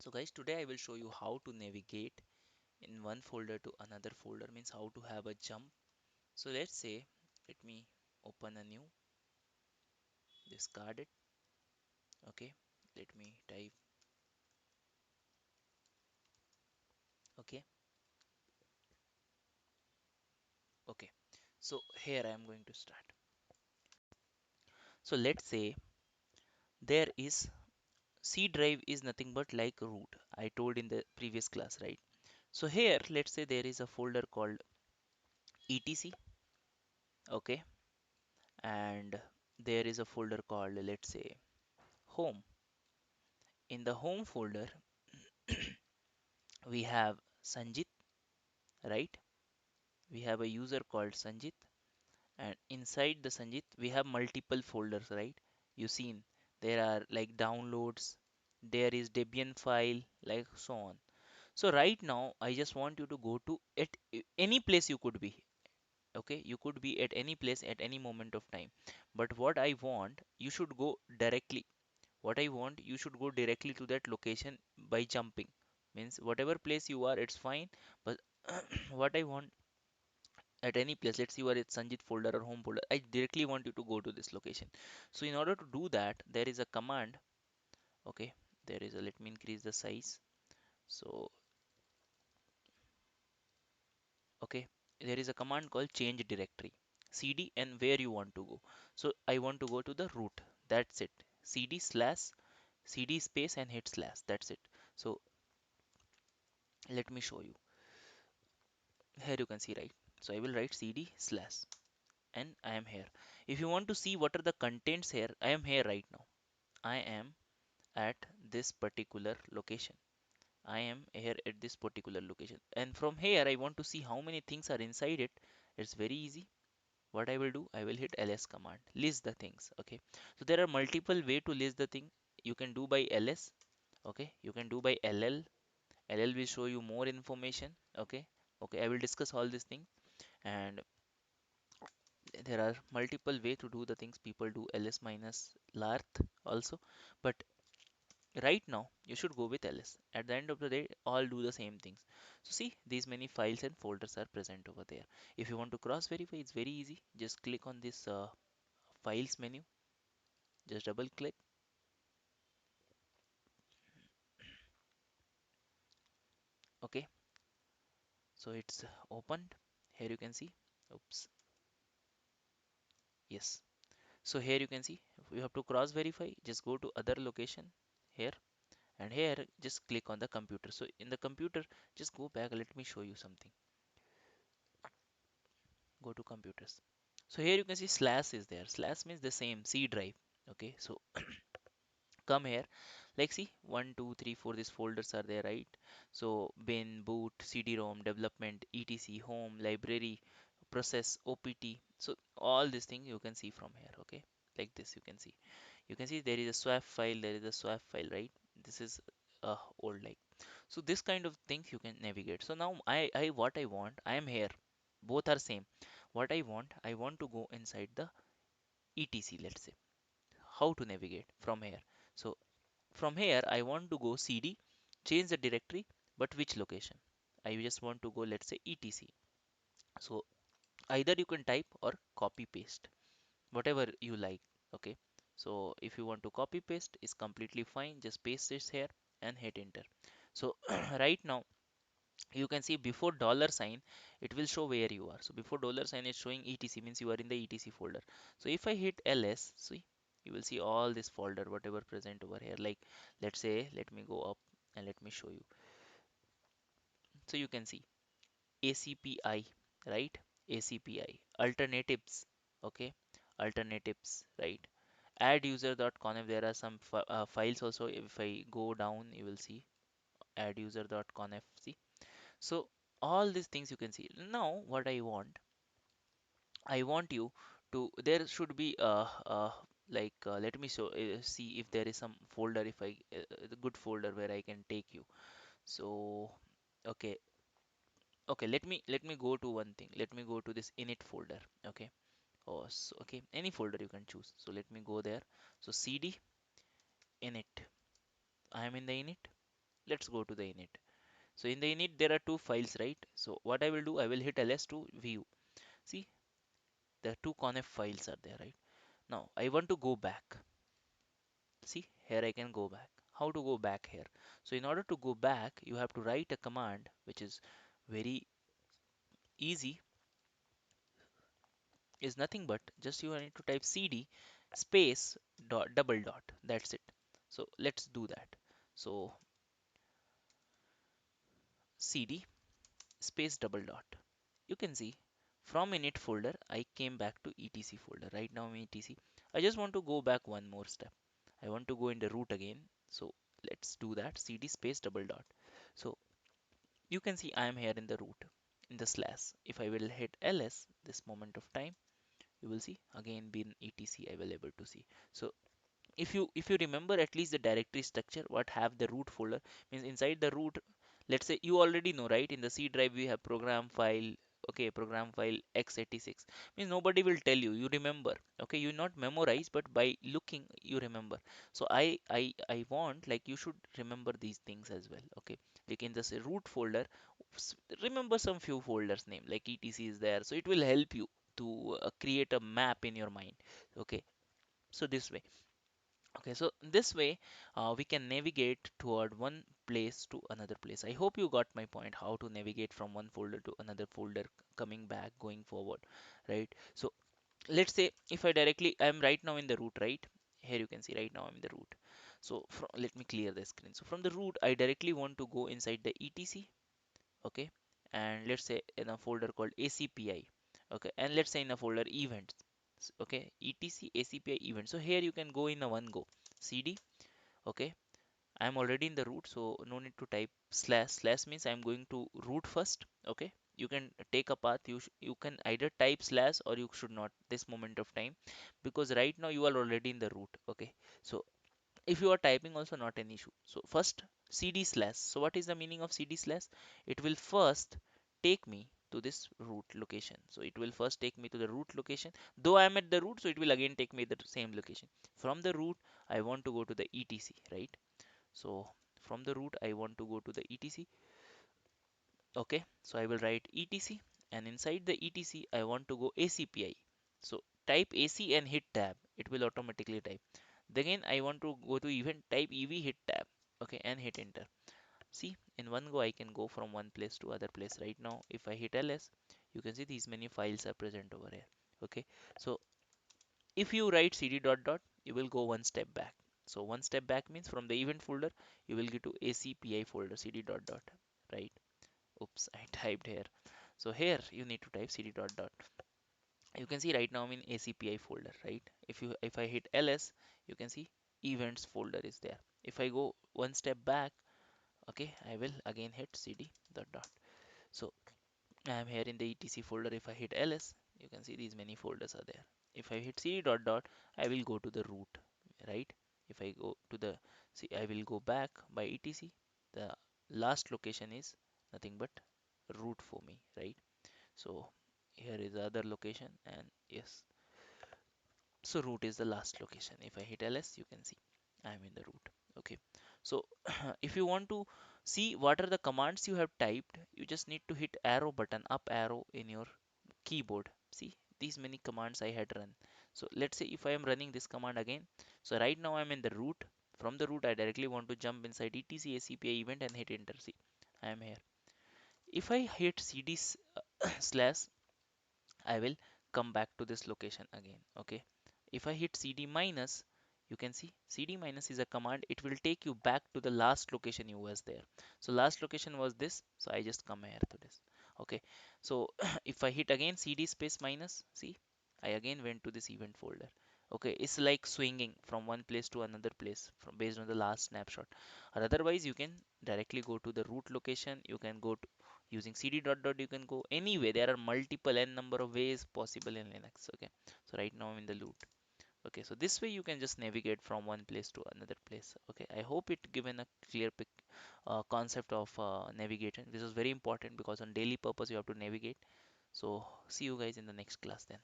So guys, today I will show you how to navigate in one folder to another folder, means how to have a jump. So let's say, let me open a new, discard it. Okay, let me type. Okay, okay. So here I am going to start. So let's say there is C drive is nothing but like root. I told in the previous class, right? So here, let's say there is a folder called etc. Okay, and there is a folder called, let's say, home. In the home folder we have Sanjit, right? We have a user called Sanjit, and inside the Sanjit we have multiple folders, right? You seen there are like downloads, there is Debian file, like so on. So right now I just want you to go to at any place you could be. Okay, you could be at any place at any moment of time, but what I want, you should go directly. What I want, you should go directly to that location by jumping. Means whatever place you are, it's fine, but what I want, at any place, let's see where it's Sanjit folder or home folder, I directly want you to go to this location. So in order to do that, there is a command. Okay, there is a, let me increase the size. So okay, there is a command called change directory, cd and where you want to go. So I want to go to the root, that's it. Cd slash, cd space and hit slash, that's it. So let me show you. Here you can see, right? So I will write cd slash and I am here. If you want to see what are the contents here, I am here right now. I am at this particular location. I am here at this particular location. And from here, I want to see how many things are inside it. It's very easy. What I will do, I will hit ls command, list the things. Okay. So there are multiple way to list the thing. You can do by ls. Okay. You can do by ll. ll will show you more information. Okay. Okay. I will discuss all these things. And there are multiple way to do the things. People do ls minus larth also, but right now you should go with ls. At the end of the day, all do the same things. So see, these many files and folders are present over there. If you want to cross verify, it's very easy. Just click on this files menu, just double click. Okay, so it's opened. Here you can see, oops, yes. So here you can see, if you have to cross verify, just go to other location here, and here just click on the computer. So in the computer, just go back, let me show you something. Go to computers. So here you can see slash is there. Slash means the same C drive. Okay, so come here, like see 1 2 3 4, these folders are there, right? So bin, boot, cd-rom, development, etc, home, library, process, opt. So all these things you can see from here. Okay, like this you can see. You can see there is a swap file, there is a swap file, right? This is old, like. So this kind of things you can navigate. So now I what I want, I am here, both are same. What I want to go inside the etc, let's say. How to navigate from here? So from here I want to go cd, change the directory, but which location? I just want to go, let's say, etc. So either you can type or copy paste, whatever you like. Okay, so if you want to copy paste, is completely fine, just paste this here and hit enter. So right now you can see before dollar sign it will show where you are. So before dollar sign is showing etc, means you are in the etc folder. So if I hit ls, see, you will see all this folder whatever present over here. Like, let's say, let me go up and let me show you. So you can see acpi, right? Acpi alternatives. Okay, alternatives, right? Add user.conf, there are some files also. If I go down, you will see add user.conf. See, so all these things you can see. Now what I want you to, there should be like let me show, see if there is some folder, if I the good folder where I can take you. So okay, okay, let me go to one thing. Let me go to this init folder. Okay, oh, so okay, any folder you can choose. So let me go there. So cd init, I am in the init. let's go to the init. So in the init there are two files, right? So what I will do, I will hit ls to view. See, the two conf files are there, right? Now I want to go back. See, here I can go back. How to go back here? So in order to go back, you have to write a command which is very easy, is nothing but just you need to type cd space dot double dot. That's it. So let's do that. So cd space double dot. You can see from init folder I came back to etc folder. Right now I'm etc. I just want to go back one more step. I want to go in the root again. So let's do that. Cd space double dot. So you can see I am here in the root in the slash. If I will hit ls this moment of time, you will see again bin etc I will able to see. So if you remember at least the directory structure, what have the root folder means inside the root, let's say you already know, right? In the C drive we have program file. Okay, program file x86 means nobody will tell you, you remember. Okay, you not memorize, but by looking you remember. So I want like you should remember these things as well. Okay, like in this root folder, remember some few folders name like etc is there, so it will help you to create a map in your mind. Okay, so this way. Okay, so this way we can navigate toward one place to another place. I hope you got my point, how to navigate from one folder to another folder, coming back, going forward, right? So let's say if I directly, I'm right now in the root, right? Here you can see right now I'm in the root. So let me clear the screen. So from the root, I directly want to go inside the etc, okay? And let's say in a folder called ACPI, okay? And let's say in a folder events, okay? etc ACPI event. So here you can go in a one go. CD, okay, I'm already in the root, so no need to type slash. Slash means I'm going to root first. Okay, you can take a path. You can either type slash or you should not this moment of time, because right now you are already in the root. Okay, so if you are typing also not an issue. So first cd slash. So what is the meaning of cd slash? It will first take me to this root location. So it will first take me to the root location. Though I am at the root, so it will again take me the same location. From the root, I want to go to the etc, right? So from the root I want to go to the etc. Okay, so I will write etc, and inside the etc I want to go ACPI. So type AC and hit tab, it will automatically type. Then again I want to go to event, type EV, hit tab, okay, and hit enter. See, in one go I can go from one place to other place. Right now if I hit ls, you can see these many files are present over here. Okay, so if you write cd dot dot, you will go one step back. So one step back means from the event folder, you will get to ACPI folder cd dot dot, right? Oops, I typed here. So here you need to type cd dot dot. You can see right now I'm in ACPI folder, right? If I hit ls, you can see events folder is there. If I go one step back, okay, I will again hit cd dot dot. So I am here in the etc folder. If I hit ls, you can see these many folders are there. If I hit cd dot dot, I will go to the root, right? If I go to the, see, I will go back by etc. The last location is nothing but root for me, right? So here is the other location, and yes, so root is the last location. If I hit ls, you can see I'm in the root. Okay, so if you want to see what are the commands you have typed, you just need to hit arrow button, up arrow in your keyboard. See these many commands I had run. So let's say if I am running this command again, so right now I'm in the root. From the root I directly want to jump inside etc ACPI event and hit enter. See, I am here. If I hit cd slash, I will come back to this location again. Okay, if I hit cd minus, you can see cd minus is a command, it will take you back to the last location you was there. So last location was this, so I just come here to this. Okay, so if I hit again cd space minus, see, I again went to this event folder. Okay, it's like swinging from one place to another place from based on the last snapshot. Or otherwise you can directly go to the root location. You can go to using cd dot dot, you can go anyway. There are multiple n number of ways possible in Linux. Okay, so right now I'm in the root. Okay, so this way you can just navigate from one place to another place. Okay, I hope it given a clear concept of navigation. This is very important because on daily purpose you have to navigate. So see you guys in the next class then.